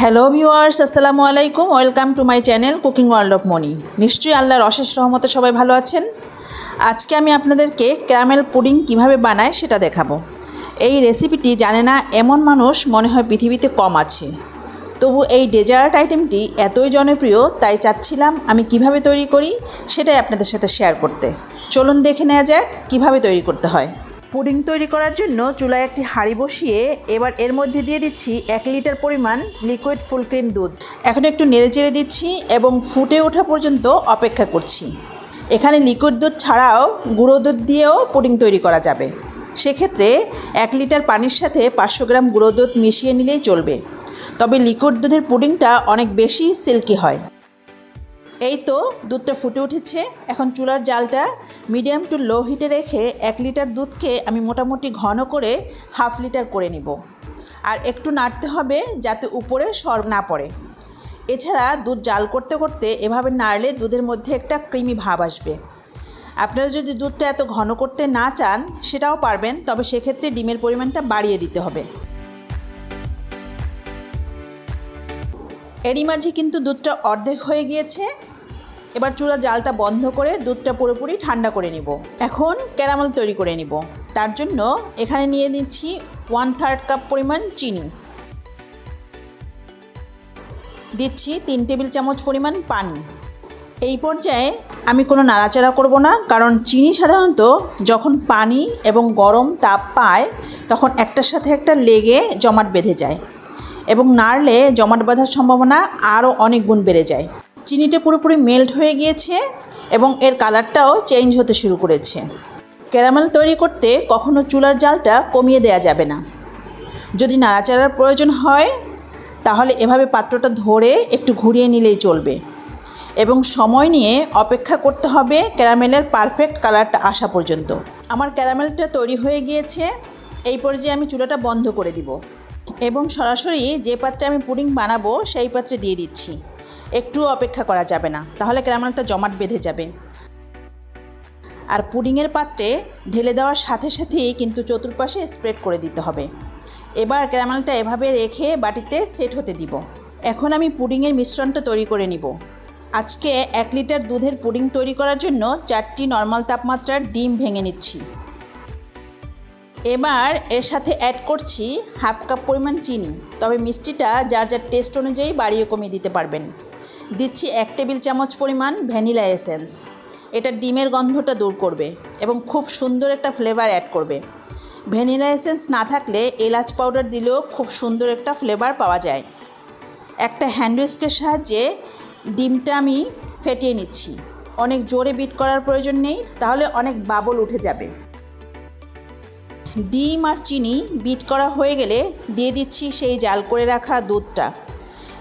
Hello viewers, আসসালামু আলাইকুম। Welcome to my channel cooking world of money. নিশ্চয়ই আল্লাহর অশেষ রহমতে সবাই ভালো আছেন। আজকে আমি আপনাদেরকে ক্যারামেল পুডিং কিভাবে বানায় সেটা দেখাবো। এই রেসিপিটি জানে না এমন মানুষ মনে হয় পৃথিবীতে কম আছে। তবু এই ডেজার্ট আইটেমটি এতই জনপ্রিয়, তাই চাচ্ছিলাম আমি কিভাবে তৈরি করি সেটাই আপনাদের সাথে শেয়ার করতে। চলুন দেখে নেওয়া যাক কীভাবে তৈরি করতে হয়। পুডিং তৈরি করার জন্য চুলায় একটি হাঁড়ি বসিয়ে এবার এর মধ্যে দিয়ে দিচ্ছি 1 লিটার পরিমাণ লিকুইড ফুল ক্রিম দুধ। এখন একটু নেড়েচেড়ে দিচ্ছি এবং ফুটে ওঠা পর্যন্ত অপেক্ষা করছি। এখানে লিকুইড দুধ ছাড়াও গুঁড়ো দুধ দিয়েও পুডিং তৈরি করা যাবে। সেক্ষেত্রে 1 লিটার পানির সাথে 500 গ্রাম গুঁড়ো দুধ মিশিয়ে নিলেই চলবে। তবে লিকুইড দুধের পুডিংটা অনেক বেশি সিল্কি হয়। এই তো দুধটা ফুটে উঠেছে। এখন চুলার জালটা মিডিয়াম টু লো হিটে রেখে 1 লিটার দুধকে আমি মোটামুটি ঘন করে 1/2 লিটার করে নিব। আর একটু নাড়তে হবে যাতে উপরে সর না পড়ে। এছাড়া দুধ জাল করতে করতে এভাবে নাড়লে দুধের মধ্যে একটা ক্রিমি ভাব আসবে। আপনারা যদি দুধটা এত ঘন করতে না চান সেটাও পারবেন, তবে সেক্ষেত্রে ডিমের পরিমাণটা বাড়িয়ে দিতে হবে। এরই মাঝে কিন্তু দুধটা অর্ধেক হয়ে গিয়েছে। এবার চুলার জালটা বন্ধ করে দুধটা পুরোপুরি ঠান্ডা করে নিব। এখন ক্যারামেল তৈরি করে নিব। তার জন্য এখানে নিয়ে নিচ্ছি 1/3 কাপ পরিমাণ চিনি, দিচ্ছি 3 টেবিল চামচ পরিমাণ পানি। এই পর্যায়ে আমি কোনো নাড়াচাড়া করব না, কারণ চিনি সাধারণত যখন পানি এবং গরম তাপ পায় তখন একটার সাথে একটা লেগে জমাট বেঁধে যায় এবং নাড়লে জমাট বাঁধার সম্ভাবনা আরও অনেক গুণ বেড়ে যায়। চিনিটা পুরোপুরি মেল্ট হয়ে গিয়েছে এবং এর কালারটাও চেঞ্জ হতে শুরু করেছে। ক্যারামেল তৈরি করতে কখনো চুলার জালটা কমিয়ে দেওয়া যাবে না। যদি নাড়াচাড়ার প্রয়োজন হয় তাহলে এভাবে পাত্রটা ধরে একটু ঘুরিয়ে নিলেই চলবে এবং সময় নিয়ে অপেক্ষা করতে হবে ক্যারামেলের পারফেক্ট কালারটা আসা পর্যন্ত। আমার ক্যারামেলটা তৈরি হয়ে গিয়েছে। এই পর্যায়ে আমি চুলাটা বন্ধ করে দিব এবং সরাসরি যে পাত্রে আমি পুডিং বানাবো সেই পাত্রে দিয়ে দিচ্ছি। একটু অপেক্ষা করা যাবে না, তাহলে ক্যারামেলটা জমাট বেঁধে যাবে। আর পুডিংয়ের পাত্রে ঢেলে দেওয়ার সাথে সাথেই কিন্তু চতুর্পাশে স্প্রেড করে দিতে হবে। এবার ক্যারামেলটা এভাবে রেখে বাটিতে সেট হতে দিব। এখন আমি পুডিংয়ের মিশ্রণটা তৈরি করে নিব। আজকে 1 লিটার দুধের পুডিং তৈরি করার জন্য 4টি নর্মাল তাপমাত্রার ডিম ভেঙে নিচ্ছি। এবার এর সাথে অ্যাড করছি 1/2 কাপ পরিমাণ চিনি, তবে মিষ্টিটা যার যার টেস্ট অনুযায়ী বাড়িয়ে কমিয়ে দিতে পারবেন। দিচ্ছি 1 টেবিল চামচ পরিমাণ ভ্যানিলা এসেন্স। এটা ডিমের গন্ধটা দূর করবে এবং খুব সুন্দর একটা ফ্লেভার অ্যাড করবে। ভ্যানিলা এসেন্স না থাকলে এলাচ পাউডার দিলেও খুব সুন্দর একটা ফ্লেভার পাওয়া যায়। একটা হ্যান্ড হুইস্কের সাহায্যে ডিমটা আমি ফেটিয়ে নিচ্ছি। অনেক জোরে বিট করার প্রয়োজন নেই, তাহলে অনেক বাবল উঠে যাবে। ডিম আর চিনি বিট করা হয়ে গেলে দিয়ে দিচ্ছি সেই জাল করে রাখা দুধটা।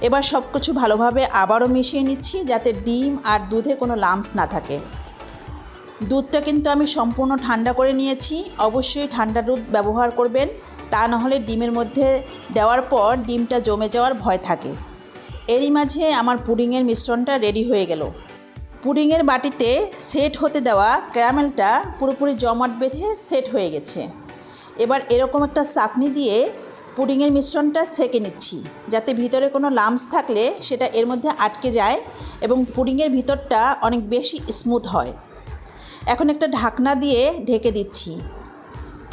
এবার সব কিছু ভালোভাবে আবারও মিশিয়ে নিচ্ছি যাতে ডিম আর দুধে কোনো লাম্পস না থাকে। দুধটা কিন্তু আমি সম্পূর্ণ ঠান্ডা করে নিয়েছি। অবশ্যই ঠান্ডা দুধ ব্যবহার করবেন, তা নাহলে ডিমের মধ্যে দেওয়ার পর ডিমটা জমে যাওয়ার ভয় থাকে। এরই মাঝে আমার পুডিংয়ের মিশ্রণটা রেডি হয়ে গেল। পুডিংয়ের বাটিতে সেট হতে দেওয়া ক্যারামেলটা পুরোপুরি জমাট বেঁধে সেট হয়ে গেছে। এবার এরকম একটা চাকনি দিয়ে পুডিংয়ের মিশ্রণটা ছেঁকে নিচ্ছি, যাতে ভিতরে কোনো লাম্পস থাকলে সেটা এর মধ্যে আটকে যায় এবং পুডিংয়ের ভিতরটা অনেক বেশি স্মুথ হয়। এখন একটা ঢাকনা দিয়ে ঢেকে দিচ্ছি।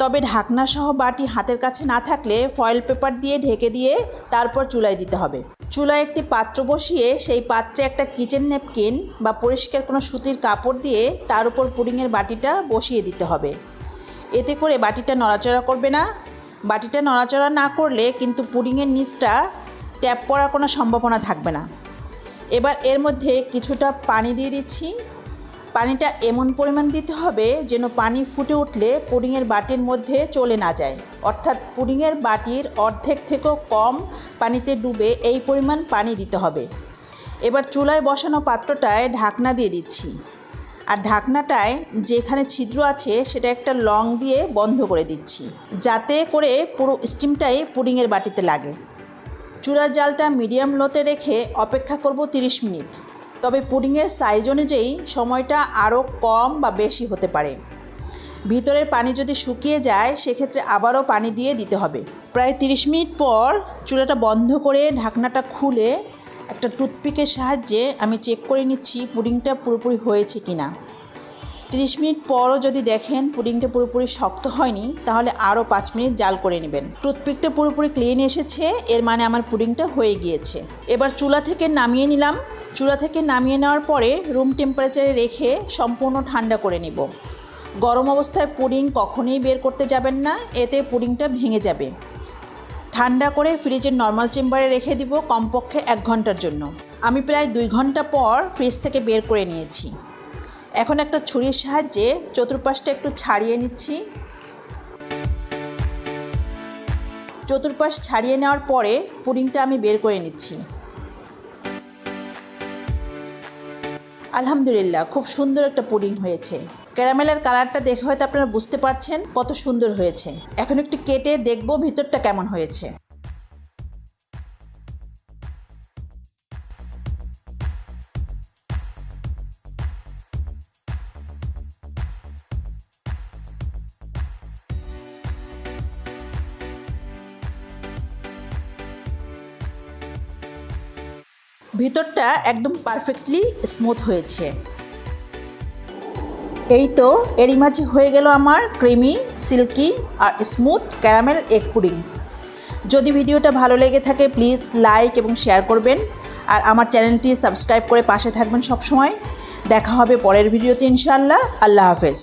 তবে ঢাকনা সহ বাটি হাতের কাছে না থাকলে ফয়েল পেপার দিয়ে ঢেকে দিয়ে তারপর চুলায় দিতে হবে। চুলায় একটি পাত্র বসিয়ে সেই পাত্রে একটা কিচেন ন্যাপকিন বা পরিষ্কার কোনো সুতির কাপড় দিয়ে তার উপর পুডিংয়ের বাটিটা বসিয়ে দিতে হবে। এতে করে বাটিটা নড়াচড়া করবে না। বাটিটা নড়াচড়া না করলে কিন্তু পুডিংয়ের নিচটা ট্যাপ পড়ার কোনো সম্ভাবনা থাকবে না। এবার এর মধ্যে কিছুটা পানি দিয়ে দিচ্ছি। পানিটা এমন পরিমাণ দিতে হবে যেন পানি ফুটে উঠলে পুডিংয়ের বাটির মধ্যে চলে না যায়, অর্থাৎ পুডিংয়ের বাটির অর্ধেক থেকেও কম পানিতে ডুবে এই পরিমাণ পানি দিতে হবে। এবার চুলায় বসানো পাত্রটায় ঢাকনা দিয়ে দিচ্ছি। আর ঢাকনাটায় যেখানে ছিদ্র আছে সেটা একটা লং দিয়ে বন্ধ করে দিচ্ছি, যাতে করে পুরো স্টিমটাই পুডিংয়ের বাটিতে লাগে। চুলার জালটা মিডিয়াম লোতে রেখে অপেক্ষা করব 30 মিনিট। তবে পুডিংয়ের সাইজ অনুযায়ী সময়টা আরও কম বা বেশি হতে পারে। ভিতরের পানি যদি শুকিয়ে যায় সেক্ষেত্রে আবারও পানি দিয়ে দিতে হবে। প্রায় 30 মিনিট পর চুলাটা বন্ধ করে ঢাকনাটা খুলে একটা টুথপিকের সাহায্যে আমি চেক করে নিচ্ছি পুডিংটা পুরোপুরি হয়েছে কিনা। 30 মিনিট পরও যদি দেখেন পুডিংটা পুরোপুরি শক্ত হয়নি, তাহলে আরও 5 মিনিট জাল করে নেবেন। টুথপিকটা পুরোপুরি ক্লিন এসেছে, এর মানে আমার পুডিংটা হয়ে গিয়েছে। এবার চুলা থেকে নামিয়ে নিলাম। চুলা থেকে নামিয়ে নেওয়ার পরে রুম টেম্পারেচারে রেখে সম্পূর্ণ ঠান্ডা করে নিব। গরম অবস্থায় পুডিং কখনোই বের করতে যাবেন না, এতে পুডিংটা ভেঙে যাবে। ঠান্ডা করে ফ্রিজের নর্মাল চেম্বারে রেখে দিব কমপক্ষে 1 ঘন্টার জন্য। আমি প্রায় 2 ঘন্টা পর ফ্রিজ থেকে বের করে নিয়েছি। এখন একটা ছুরির সাহায্যে চতুর্পাশটা একটু ছাড়িয়ে নিচ্ছি। চতুর্পাশ ছাড়িয়ে নেওয়ার পরে পুডিংটা আমি বের করে নিচ্ছি। আলহামদুলিল্লাহ, খুব সুন্দর একটা পুডিং হয়েছে। ক্যারামেলের কালারটা দেখে হয়তো আপনারা বুঝতে পারছেন কত সুন্দর হয়েছে। এখন একটু কেটে দেখব ভিতরটা কেমন হয়েছে। ভিতরটা একদম পারফেক্টলি স্মুথ হয়েছে। এই তো এরই মাঝে হয়ে গেল আমার ক্রিমি, সিল্কি আর স্মুথ ক্যারামেল এগ পুডিং। যদি ভিডিওটা ভালো লেগে থাকে প্লিজ লাইক এবং শেয়ার করবেন, আর আমার চ্যানেলটি সাবস্ক্রাইব করে পাশে থাকবেন সবসময়। দেখা হবে পরের ভিডিওতে ইনশাআল্লাহ। আল্লাহ হাফেজ।